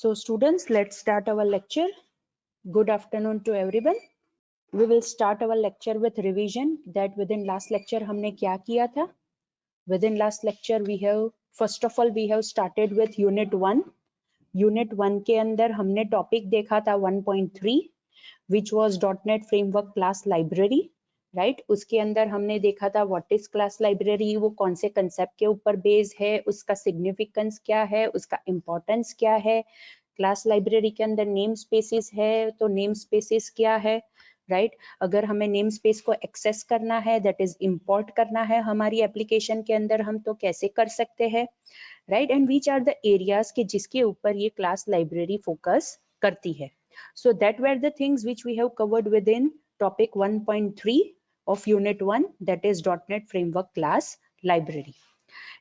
So students, let's start our lecture. Good afternoon to everyone. We will start our lecture with revision that within last lecture हमने क्या किया था. Within last lecture we have first of all we have started with unit 1. Unit 1 के अंदर हमने topic देखा था 1.3 which was .NET Framework Class Library. Right उसके अंदर हमने देखा था व्हाट इज क्लास लाइब्रेरी, वो कौन से कंसेप्ट के ऊपर बेस्ड है, उसका सिग्निफिकेंस क्या है, उसका इम्पोर्टेंस क्या है. क्लास लाइब्रेरी के अंदर नेम स्पेसेस है तो नेम स्पेसेस क्या है. राइट अगर हमें नेम स्पेस को एक्सेस करना है दैट इज इंपोर्ट करना है हमारी एप्लीकेशन के अंदर हम तो कैसे कर सकते हैं. Right and which are the areas के जिसके ऊपर ये क्लास लाइब्रेरी फोकस करती है. So that were the things which we have covered within topic 1.3 of unit 1, that is .NET Framework Class Library.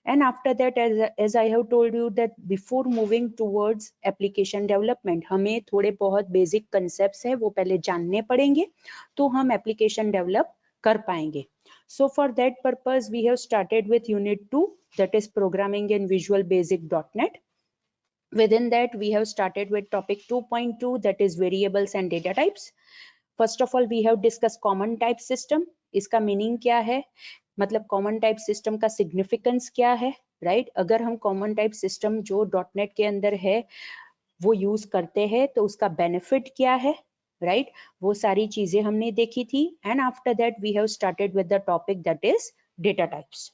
And after that, as I have told you that before moving towards application development, हमें थोड़े बहुत basic concepts है वो पहले जानने पड़ेंगे तो हम application develop कर पाएंगे. So for that purpose, we have started with unit 2, that is programming in Visual Basic .NET. Within that, we have started with topic 2.2, that is variables and data types. First of all, we have discussed common type system. इसका meaning क्या है, मतलब common type system का significance क्या है. Right अगर हम common type system जो .NET के अंदर है वो यूज करते हैं तो उसका बेनिफिट क्या है. राइट वो सारी चीजें हमने देखी थी. And after that we have started with the topic that is data types.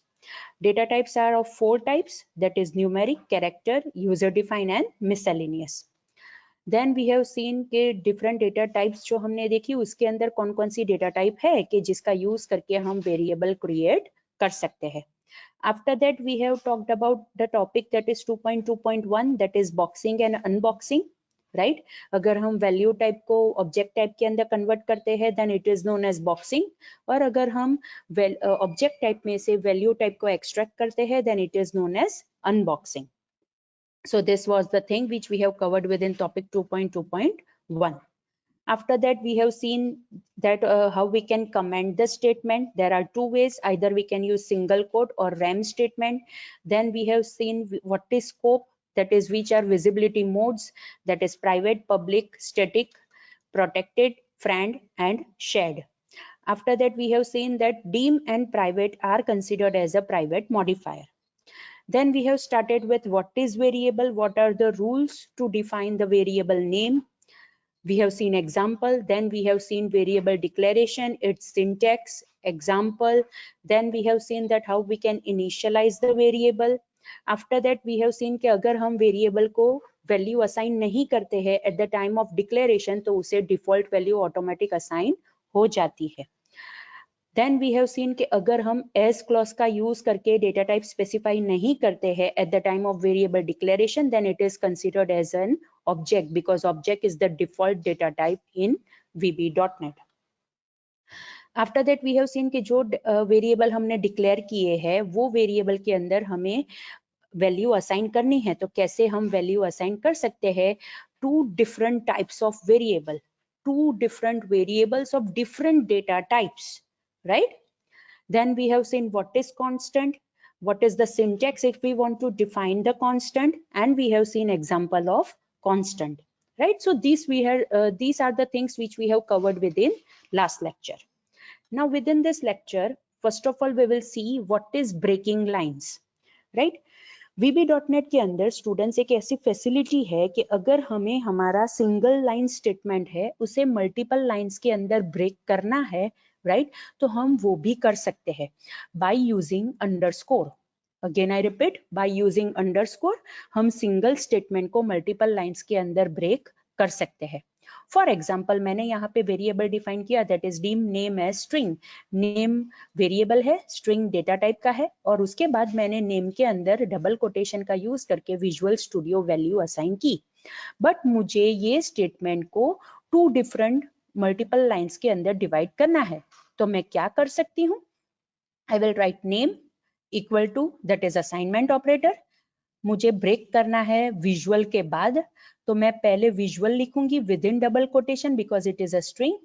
Data types are of 4 types, that is numeric, character, user defined and miscellaneous. Then we have seen के different data types जो हमने देखी उसके अंदर कौन कौन सी data type है कि जिसका use करके हम variable create कर सकते हैं. After that we have talked about the topic that is 2.2.1, that is boxing and unboxing. Right अगर हम वैल्यू टाइप को ऑब्जेक्ट टाइप के अंदर कन्वर्ट करते हैं then it is known as boxing, और अगर हम ऑब्जेक्ट टाइप में से वैल्यू टाइप को एक्सट्रैक्ट करते हैं then it is known as unboxing. So this was the thing which we have covered within topic 2.2.1. After that we have seen that how we can comment the statement. There are two ways, either we can use single quote or RAM statement. Then we have seen what is scope, that is which are visibility modes, that is private, public, static, protected, friend and shared. After that we have seen that dim and private are considered as a private modifier. Then we have started with what is variable, what are the rules to define the variable name. We have seen example, then we have seen variable declaration, its syntax, example. Then we have seen that how we can initialize the variable. After that we have seen कि अगर हम variable को value assign नहीं करते हैं at the time of declaration तो उसे default value automatic assign हो जाती है. देन वी हैव सीन कि अगर हम एज क्लॉज का यूज करके डेटा टाइप स्पेसिफाई नहीं करते हैं at the time of variable declaration then it is considered as an object because object is the default data type in VB.NET. After that we have seen कि जो variable हमने declare किए हैं वो variable के अंदर हमें वैल्यू असाइन करनी है तो कैसे हम वैल्यू असाइन कर सकते हैं to different types of variable, to different variables of different data types. Right? Then we have seen what is constant, what is the syntax if we want to define the constant, and we have seen example of constant. Right? So these are the things which we have covered within last lecture. Now within this lecture, first of all we will see what is breaking lines. Right? VB.NET के अंदर students एक ऐसी facility है कि अगर हमें हमारा single line statement है उसे मल्टीपल लाइंस के अंदर ब्रेक करना है, राइट तो हम वो भी कर सकते हैं by using underscore. Again I repeat, by using underscore हम सिंगल स्टेटमेंट को मल्टीपल लाइंस के अंदर ब्रेक कर सकते हैं. फॉर एग्जाम्पल मैंने यहाँ पे वेरिएबल डिफाइन किया that is dim name as string. Name variable है, स्ट्रिंग डेटा टाइप का है और उसके बाद मैंने नेम के अंदर डबल कोटेशन का यूज करके विजुअल स्टूडियो वैल्यू असाइन की. बट मुझे ये स्टेटमेंट को टू डिफरेंट मल्टीपल लाइंस के अंदर डिवाइड करना है तो मैं क्या कर सकती हूँ, I will write name equal to that is assignment operator. मुझे ब्रेक करना है विजुअल के बाद तो मैं पहले विजुअल लिखूंगी with in double quotation because it is a string.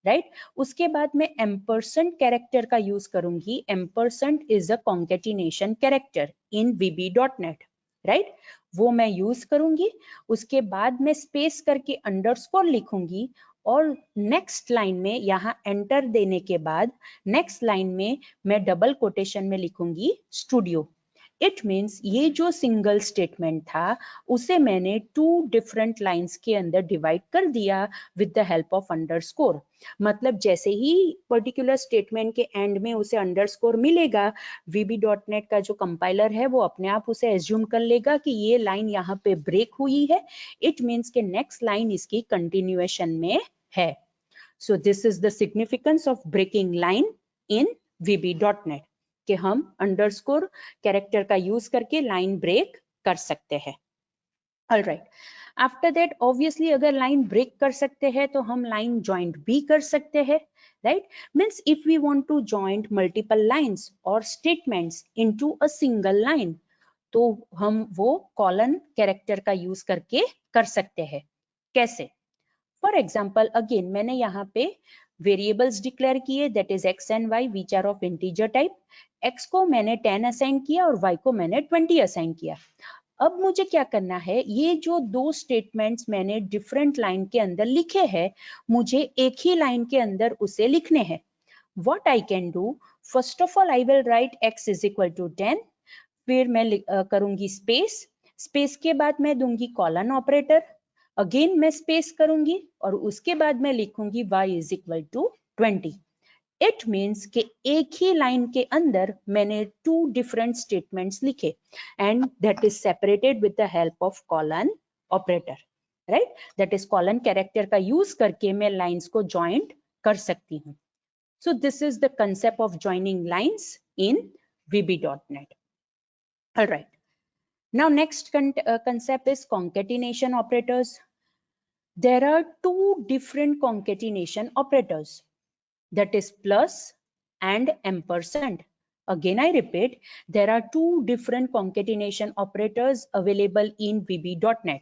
Right उसके बाद मैं एम्परसेंड कैरेक्टर का यूज करूंगी. Ampersand is a concatenation character in VB.NET. Right, वो मैं यूज करूंगी। उसके बाद मैं स्पेस करके अंडरस्कोर लिखूंगी और नेक्स्ट लाइन में यहाँ एंटर देने के बाद नेक्स्ट लाइन में मैं डबल कोटेशन में लिखूंगी स्टूडियो। इट मीन्स ये जो सिंगल स्टेटमेंट था उसे मैंने 2 डिफरेंट लाइंस के अंदर डिवाइड कर दिया with the help of underscore. मतलब जैसे ही पर्टिकुलर स्टेटमेंट के एंड में उसे अंडरस्कोर मिलेगा, VB.NET का जो कंपाइलर है वो अपने आप उसे एज्यूम कर लेगा कि ये लाइन यहाँ पे ब्रेक हुई है। इट मीन्स के नेक्स्ट लाइन इसकी कंटिन्यूएशन में है। So this is the significance of breaking line in VB.NET कि हम अंडरस्कोर कैरेक्टर का यूज करके लाइन ब्रेक कर सकते हैं। ऑलराइट, आफ्टर दैट ऑब्वियसली अगर लाइन ब्रेक कर सकते हैं तो हम लाइन ज्वाइंट भी कर सकते हैं, right. Means if we want to joint multiple lines और statements into a single line तो हम वो कॉलन कैरेक्टर का यूज करके कर सकते हैं। कैसे? फॉर एग्जाम्पल अगेन मैंने यहाँ पे वेरिएबल्स डिक्लेयर किए that is x and y which are of integer type. x को मैंने 10 असाइन किया और y को मैंने 20 असाइन किया। अब मुझे क्या करना है, ये जो 2 स्टेटमेंट्स मैंने डिफरेंट लाइन के अंदर लिखे हैं मुझे एक ही लाइन के अंदर उसे लिखने हैं। What I can do, first of all I will write x is equal to 10, फिर मैं करूंगी स्पेस, स्पेस के बाद मैं दूंगी कॉलन ऑपरेटर, अगेन मैं स्पेस करूंगी और उसके बाद मैं लिखूंगी y is equal to 20। It means कि एक ही लाइन के अंदर मैंने 2 डिफरेंट स्टेटमेंट्स लिखे and that is separated with the help of colon operator, right. That is colon character का यूज करके मैं लाइंस को ज्वाइंट कर सकती हूँ। सो this is the concept of joining lines in VB.NET। Alright, now next concept is concatenation operators. There are 2 different concatenation operators, that is plus and ampersand. Again I repeat, there are 2 different concatenation operators available in VB.NET,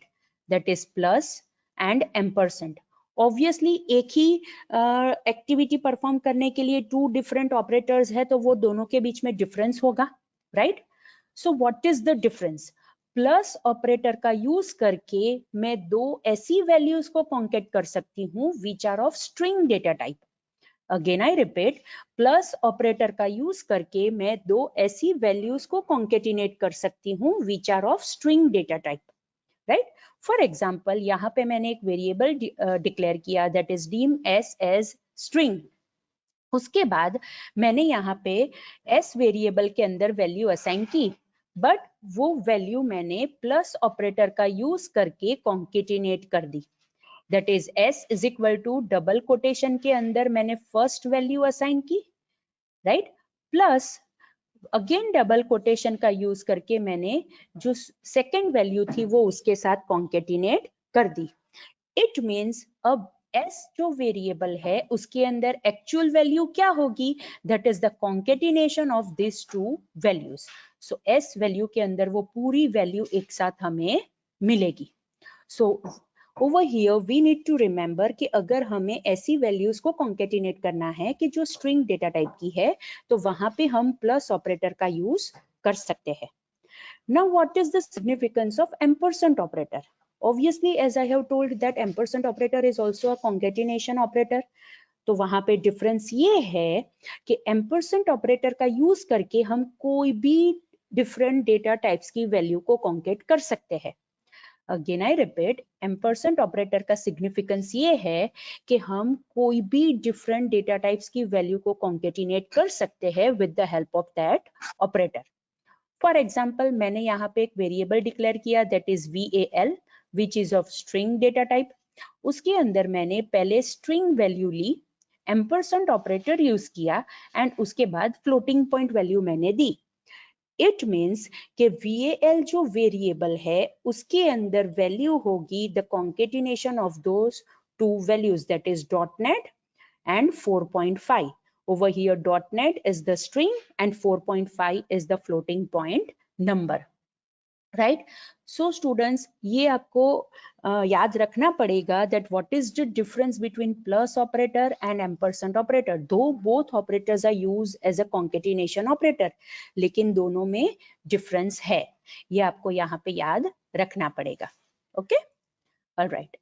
that is plus and ampersand. Obviously एक ही activity perform करने के लिए 2 different operators है तो वो दोनों के बीच में डिफरेंस होगा, right. So what is the difference? Plus operator का यूज करके मैं 2 ऐसी वैल्यूज को कॉन्केट कर सकती हूँ which are of string data type. Again I repeat, plus operator का यूज करके मैं 2 ऐसी वैल्यूज को कॉन्केटिनेट कर सकती हूँ which are of string data type, right. For example यहाँ पे मैंने एक वेरिएबल डिक्लेयर किया that is dim s as string. उसके बाद मैंने यहाँ पे s वेरिएबल के अंदर वैल्यू असाइन की, बट वो वैल्यू मैंने प्लस ऑपरेटर का यूज करके कॉन्केटिनेट कर दी। That is s is equal to double quotation के अंदर मैंने फर्स्ट वैल्यू असाइन की, right, plus again double quotation का यूज करके मैंने जो सेकेंड वैल्यू थी वो उसके साथ कॉन्केटिनेट कर दी। इट मीन्स अब s जो वेरिएबल है उसके अंदर एक्चुअल वैल्यू क्या होगी, that is the concatenation of this 2 values. So s value के अंदर वो पूरी वैल्यू एक साथ हमें मिलेगी। So over here we need to remember कि अगर हमें ऐसी वैल्यूज को कॉन्केटिनेट करना है कि जो स्ट्रिंग डेटा टाइप की है तो वहां पे हम प्लस ऑपरेटर का यूज कर सकते हैं। Now what is the significance of ampersand operator? Obviously, as I have told that ampersand operator is also a concatenation operator. तो वहां पे डिफरेंस ये है कि एम्परसेंड ऑपरेटर का यूज करके हम कोई भी डिफरेंट डेटा टाइप्स की वैल्यू को कॉन्केट कर सकते हैं। Again I repeat, ampersand operator का सिग्निफिकेंस ये है कि हम कोई भी डिफरेंट डेटा टाइप्स की वैल्यू को कॉन्केटिनेट कर सकते हैं with the help of that operator. For example मैंने यहाँ पे एक वेरिएबल डिक्लेयर किया that is VAL which is of string data type. उसके अंदर मैंने पहले स्ट्रिंग वैल्यू ली, एम्परसेंड ऑपरेटर यूज किया एंड उसके बाद फ्लोटिंग पॉइंट वैल्यू मैंने दी। इट मीन्स कि VAL जो वेरिएबल है उसके अंदर वैल्यू होगी the concatenation of those 2 values that is .NET and 4.5. Over here .NET is the string and 4.5 is the floating point number, right. So students, ये आपको याद रखना पड़ेगा that what is the difference between plus operator and ampersand operator. दो both operators are used as a concatenation operator, लेकिन दोनों में difference है. ये आपको यहाँ पे याद रखना पड़ेगा. Okay, alright.